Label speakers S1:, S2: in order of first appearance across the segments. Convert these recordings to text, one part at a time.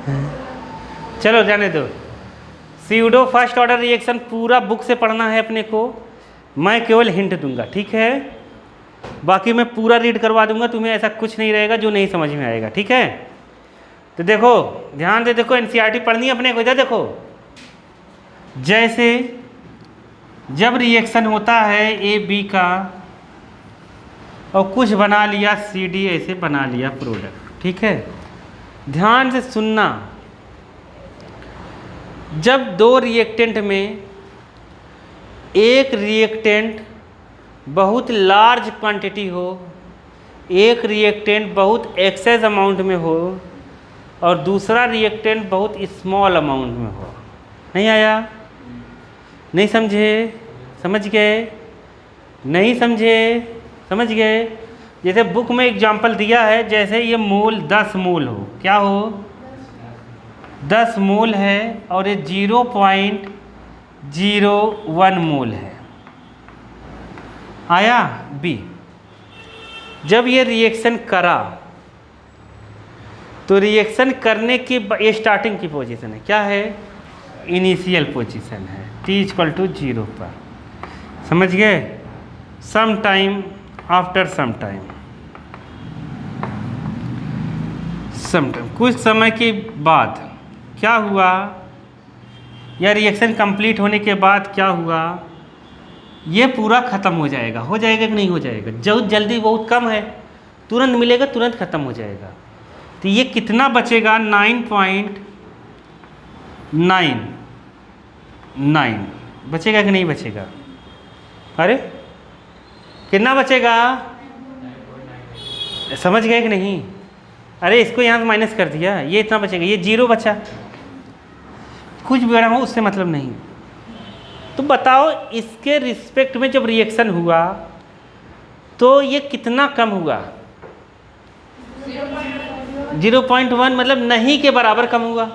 S1: चलो जाने दो। स्यूडो फर्स्ट ऑर्डर रिएक्शन पूरा बुक से पढ़ना है अपने को, मैं केवल हिंट दूंगा, ठीक है? बाकी मैं पूरा रीड करवा दूंगा, तुम्हें ऐसा कुछ नहीं रहेगा जो नहीं समझ में आएगा, ठीक है? तो देखो ध्यान से देखो, एनसीईआरटी पढ़नी है अपने को। इधर देखो, जैसे जब रिएक्शन होता है ए बी का और कुछ बना लिया सी डी, ऐसे बना लिया प्रोडक्ट, ठीक है? ध्यान से सुनना, जब दो रिएक्टेंट में एक रिएक्टेंट बहुत लार्ज क्वांटिटी हो, एक रिएक्टेंट बहुत एक्सेस अमाउंट में हो और दूसरा रिएक्टेंट बहुत स्मॉल अमाउंट में हो। नहीं आया? नहीं समझे? समझ गए? नहीं समझे? समझ गए? जैसे बुक में एग्जांपल दिया है, जैसे ये मोल 10 मोल हो, क्या हो? 10 मोल है और ये 0.01 मोल है। आया? बी, जब ये रिएक्शन करा तो रिएक्शन करने की ये स्टार्टिंग की पोजीशन है, क्या है? इनिशियल पोजीशन है, t=0 पर। समझ गए? Some time after some time, कुछ समय के बाद क्या हुआ, या रिएक्शन कंप्लीट होने के बाद क्या हुआ, ये पूरा ख़त्म हो जाएगा। हो जाएगा कि नहीं हो जाएगा? जो जल्दी बहुत कम है, तुरंत मिलेगा, तुरंत ख़त्म हो जाएगा। तो ये कितना बचेगा? 9.99 बचेगा कि नहीं बचेगा? अरे कितना बचेगा? समझ गए कि नहीं? अरे इसको यहाँ से माइनस कर दिया, ये इतना बचेगा, ये 0 बचा। कुछ भी बड़ा हो उससे मतलब नहीं। तो बताओ इसके रिस्पेक्ट में जब रिएक्शन हुआ तो ये कितना कम हुआ? 0.1, मतलब नहीं के बराबर कम हुआ।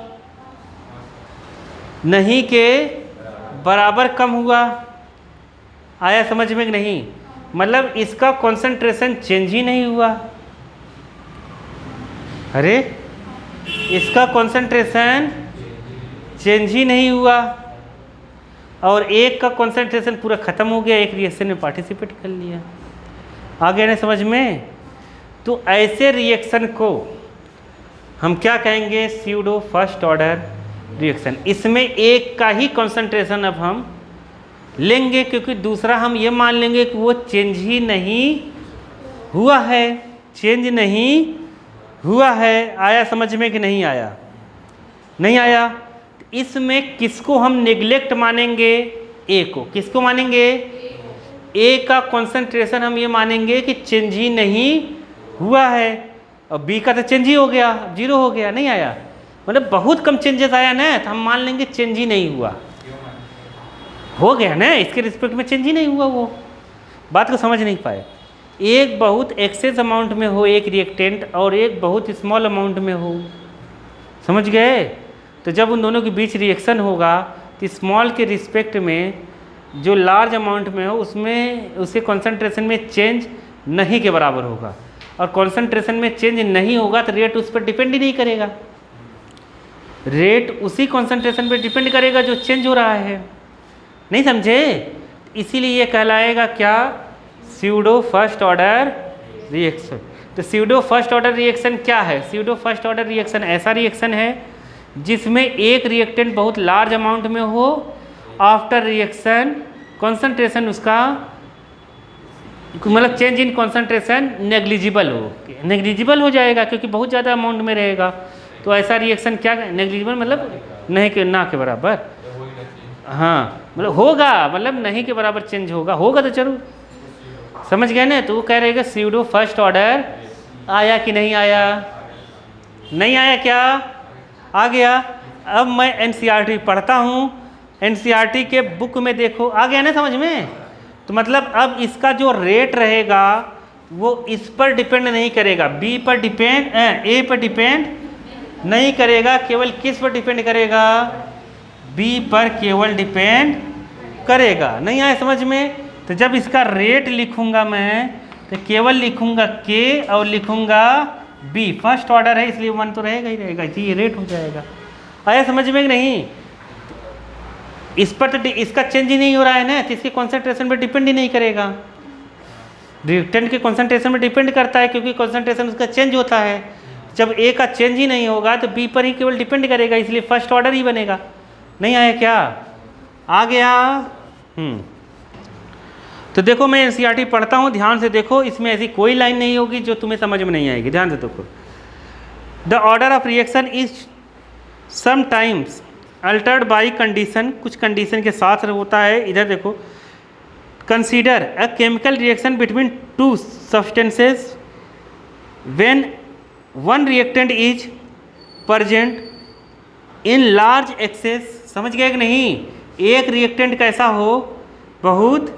S1: नहीं के बराबर कम हुआ। आया समझ में कि नहीं? मतलब इसका कंसंट्रेशन चेंज ही नहीं हुआ। अरे इसका कंसंट्रेशन चेंज ही नहीं हुआ और एक का कंसंट्रेशन पूरा ख़त्म हो गया, एक रिएक्शन में पार्टिसिपेट कर लिया। आ गया ना समझ में? तो ऐसे रिएक्शन को हम क्या कहेंगे? Pseudo first order reaction. इसमें एक का ही कंसंट्रेशन अब हम लेंगे, क्योंकि दूसरा हम ये मान लेंगे कि वो चेंज ही नहीं हुआ है, चेंज नहीं हुआ है। आया समझ में कि नहीं आया? नहीं आया? इसमें किसको हम नेग्लेक्ट मानेंगे? ए को। किसको मानेंगे? ए का कंसंट्रेशन हम ये मानेंगे कि चेंज ही नहीं हुआ है, और बी का तो चेंज ही हो गया, 0 हो गया। नहीं आया? मतलब बहुत कम चेंजेस आया ना, तो हम मान लेंगे चेंज ही नहीं हुआ। हो गया ना, इसके रिस्पेक्ट में चेंज ही नहीं हुआ। वो बात को समझ नहीं पाए। एक बहुत एक्सेस अमाउंट में हो एक रिएक्टेंट और एक बहुत स्मॉल अमाउंट में हो, समझ गए? तो जब उन दोनों के बीच रिएक्शन होगा तो स्मॉल के रिस्पेक्ट में जो लार्ज अमाउंट में हो उसमें उसके कंसंट्रेशन में चेंज नहीं के बराबर होगा, और कंसंट्रेशन में चेंज नहीं होगा तो रेट उस पर डिपेंड ही नहीं करेगा। रेट उसी कंसंट्रेशन पे डिपेंड करेगा जो चेंज हो रहा है। नहीं समझे? इसीलिए ये कहलाएगा क्या? Pseudo first order reaction. तो स्यूडो फर्स्ट ऑर्डर रिएक्शन क्या है? स्यूडो फर्स्ट ऑर्डर रिएक्शन ऐसा रिएक्शन है जिसमें एक रिएक्टेंट बहुत लार्ज अमाउंट में हो, आफ्टर रिएक्शन कंसंट्रेशन उसका मतलब चेंज इन कंसंट्रेशन नेग्लिजिबल हो। नेग्लिजिबल हो जाएगा क्योंकि बहुत ज़्यादा अमाउंट में रहेगा। तो ऐसा रिएक्शन क्या? नेग्लिजिबल मतलब नहीं के ना के बराबर। हाँ मतलब होगा, मतलब नहीं के बराबर चेंज होगा। होगा तो जरूर, समझ गए ना? तो वो कह रहेगा स्यूडो फर्स्ट ऑर्डर। आया कि नहीं आया? नहीं आया क्या? आ गया। अब मैं एनसीईआरटी पढ़ता हूँ, एनसीईआरटी के बुक में देखो, आ गया ना समझ में? तो मतलब अब इसका जो रेट रहेगा वो इस पर डिपेंड नहीं करेगा, बी पर डिपेंड, ए पर डिपेंड नहीं करेगा, केवल किस पर डिपेंड करेगा? बी पर केवल डिपेंड करेगा। नहीं आया समझ में? तो जब इसका रेट लिखूंगा मैं तो केवल लिखूंगा के और लिखूंगा बी फर्स्ट ऑर्डर है इसलिए 1 तो रहेगा ही रहेगा, ये रेट हो जाएगा। आया समझ में कि नहीं? इस पर तो इसका चेंज ही नहीं हो रहा है ना, तो इसके कॉन्सेंट्रेशन पर डिपेंड ही नहीं करेगा। रिएक्टेंट के कॉन्सेंट्रेशन में डिपेंड करता है क्योंकि कॉन्सेंट्रेशन उसका चेंज होता है। जब ए का चेंज ही नहीं होगा तो बी पर ही केवल डिपेंड करेगा, इसलिए फर्स्ट ऑर्डर ही बनेगा। नहीं आया क्या? आ गया। तो देखो मैं एनसीईआरटी पढ़ता हूँ, ध्यान से देखो, इसमें ऐसी कोई लाइन नहीं होगी जो तुम्हें समझ में नहीं आएगी। ध्यान से देखो, the order of reaction is sometimes Altered by condition, कुछ कंडीशन के साथ होता है। इधर देखो, consider a chemical reaction between two substances when one reactant is present in large access. समझ गए कि नहीं? एक रिएक्टेंट कैसा हो, बहुत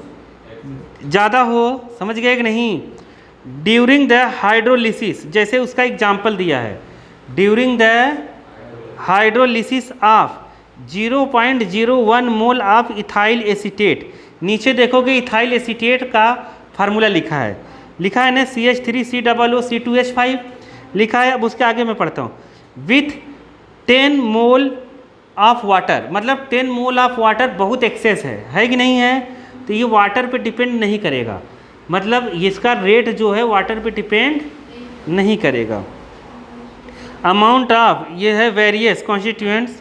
S1: ज़्यादा हो, समझ गए कि नहीं? ड्यूरिंग द हाइड्रोलिसिस, जैसे उसका एग्जाम्पल दिया है, during the hydrolysis of 0.01 mole of ethyl acetate. नीचे देखोगे इथाइल एसीटेट का फार्मूला लिखा है ना, CH3COOC2H5 लिखा है। अब उसके आगे मैं पढ़ता हूँ, विथ 10 मोल ऑफ वाटर, मतलब 10 मोल ऑफ वाटर बहुत एक्सेस है कि नहीं है? तो ये वाटर पे डिपेंड नहीं करेगा, मतलब इसका रेट जो है वाटर पे डिपेंड नहीं करेगा। अमाउंट ऑफ, ये है various constituents,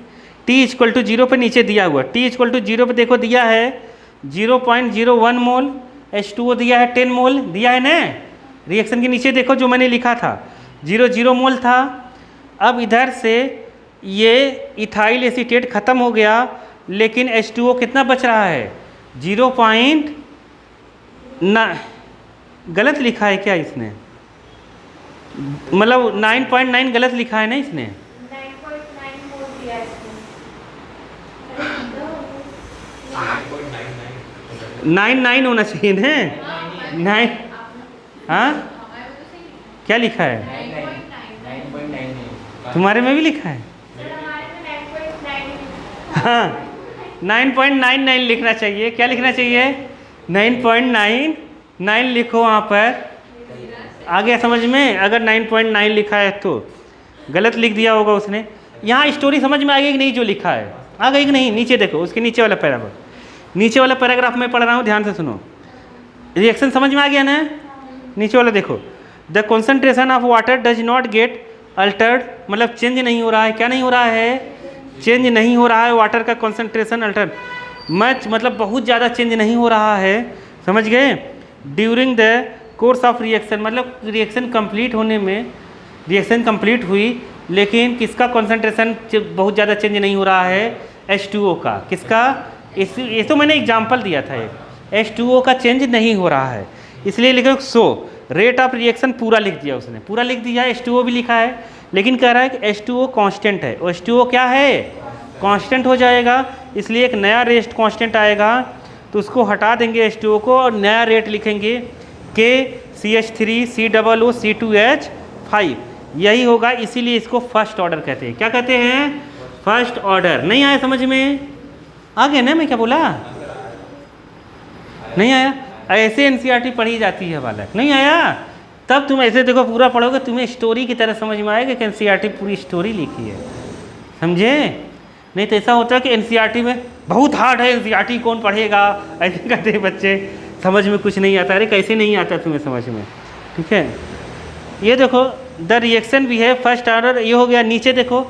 S1: T equal to 0 पर नीचे दिया हुआ, T इक्वल टू 0 पर देखो दिया है 0.01 मोल, H2O दिया है 10 मोल, दिया है ना? रिएक्शन के नीचे देखो जो मैंने लिखा था 0 मोल था। अब इधर से ये इथाइल एसीटेट ख़त्म हो गया, लेकिन H2O कितना बच रहा है? 0.9, गलत लिखा है क्या इसने? मतलब 9.9 गलत लिखा है ना इसने? 9.9 होना चाहिए ना? 9, हाँ क्या लिखा है? तुम्हारे में भी लिखा है? हाँ 9.99 लिखना चाहिए। क्या लिखना चाहिए? 9.99 लिखो वहाँ पर। आ गया समझ में? अगर 9.9 लिखा है तो गलत लिख दिया होगा उसने। यहाँ स्टोरी समझ में आ गई कि नहीं जो लिखा है? आ गई कि नहीं? नीचे देखो, उसके नीचे वाला पैराग्राफ, नीचे वाला पैराग्राफ मैं पढ़ रहा हूँ, ध्यान से सुनो। रिएक्शन समझ में आ गया ना? नीचे वाला देखो, the concentration of water does not gate Altered, मतलब चेंज नहीं हो रहा है। क्या नहीं हो रहा है? चेंज नहीं हो रहा है वाटर का कॉन्सेंट्रेशन अल्टर मच, मतलब बहुत ज़्यादा चेंज नहीं हो रहा है, समझ गए? During the course of reaction, मतलब रिएक्शन कंप्लीट होने में, रिएक्शन कंप्लीट हुई लेकिन किसका कॉन्सेंट्रेशन बहुत ज़्यादा चेंज नहीं हो रहा है? H2O का। किसका? ये तो मैंने एग्जाम्पल दिया था, H2O का चेंज नहीं हो रहा है, इसलिए लिखो सो रेट ऑफ रिएक्शन पूरा लिख दिया उसने, पूरा लिख दिया। H2O भी लिखा है, लेकिन कह रहा है कि H2O कांस्टेंट है। H2O क्या है? कांस्टेंट हो जाएगा, इसलिए एक नया रेट कांस्टेंट आएगा, तो उसको हटा देंगे H2O को और नया रेट लिखेंगे KCH3COOC2H5। यही होगा, इसीलिए इसको फर्स्ट ऑर्डर कहते हैं। क्या कहते हैं? First order. नहीं आया समझ में? आ गया ना? मैं क्या बोला? नहीं आया? ऐसे एनसीईआरटी पढ़ी जाती है बालक। नहीं आया? तब तुम ऐसे देखो पूरा पढ़ोगे, तुम्हें स्टोरी की तरह समझ में आएगा कि एनसीईआरटी पूरी स्टोरी लिखी है, समझे? नहीं तो ऐसा होता है कि एनसीईआरटी में बहुत हार्ड है, एनसीईआरटी कौन पढ़ेगा, ऐसे कहते हैं बच्चे, समझ में कुछ नहीं आता। अरे कैसे नहीं आता तुम्हें समझ में? ठीक है, ये देखो द रिएक्शन भी है फर्स्ट ऑर्डर, ये हो गया। नीचे देखो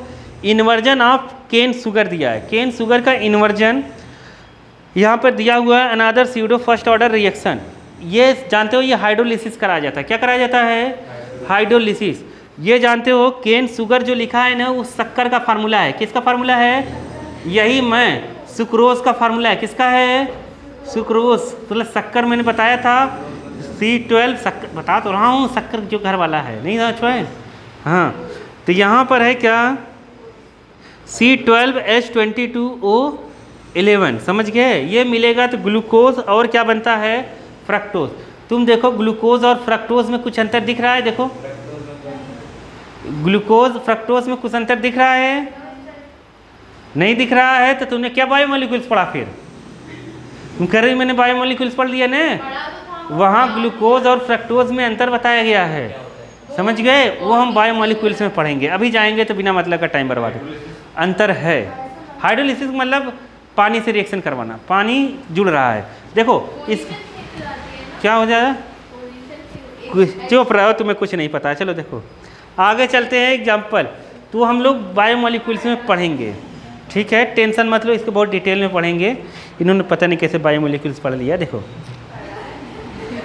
S1: इन्वर्जन ऑफ केन शुगर दिया है, केन शुगर का इन्वर्जन यहाँ पर दिया हुआ है। अनादर स्यूडो फर्स्ट ऑर्डर रिएक्शन, ये जानते हो ये हाइड्रोलिसिस कराया जाता है। क्या कराया जाता है? हाइड्रोलिसिस। ये जानते हो केन शुगर जो लिखा है ना, वो शक्कर का फार्मूला है। किसका फार्मूला है? यही मैं सुक्रोज का फार्मूला है। किसका है? सुक्रोज, मतलब शक्कर मैंने बताया था C12 शक्कर, बता तो रहा हूँ, शक्कर जो घर वाला है, नहीं समझ पाए? हाँ, तो यहाँ पर है क्या? C12H22O11, समझ गए? ये मिलेगा तो ग्लूकोज और क्या बनता है? फ्रक्टोज। तुम देखो ग्लूकोज और फ्रक्टोज में कुछ अंतर दिख रहा है? देखो ग्लूकोज फ्रक्टोज में कुछ अंतर दिख रहा है? नहीं दिख रहा है तो तुमने क्या बायोमोलिक्यूल्स पढ़ा? फिर तुम कह रही मैंने बायोमोलिक्यूल्स पढ़ लिया ना, वहाँ ग्लूकोज और फ्रक्टोज में अंतर बताया गया है। समझ गए? वो हम बायोमॉलिक्यूल्स में पढ़ेंगे, अभी जाएंगे तो बिना मतलब का टाइम बर्बाद है। अंतर है। हाइड्रोलिसिस मतलब पानी से रिएक्शन करवाना, पानी जुड़ रहा है। देखो इस क्या हो जाएगा, चुप रहो, तुम्हें कुछ नहीं पता। चलो देखो आगे चलते हैं। एग्जाम्पल तो हम लोग बायोमॉलिक्यूल्स में पढ़ेंगे, ठीक है, टेंशन मत लो, इसको बहुत डिटेल में पढ़ेंगे। इन्होंने पता नहीं कैसे बायोमॉलिक्यूल्स पढ़ लिया। देखो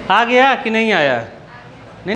S1: आ गया कि नहीं आया?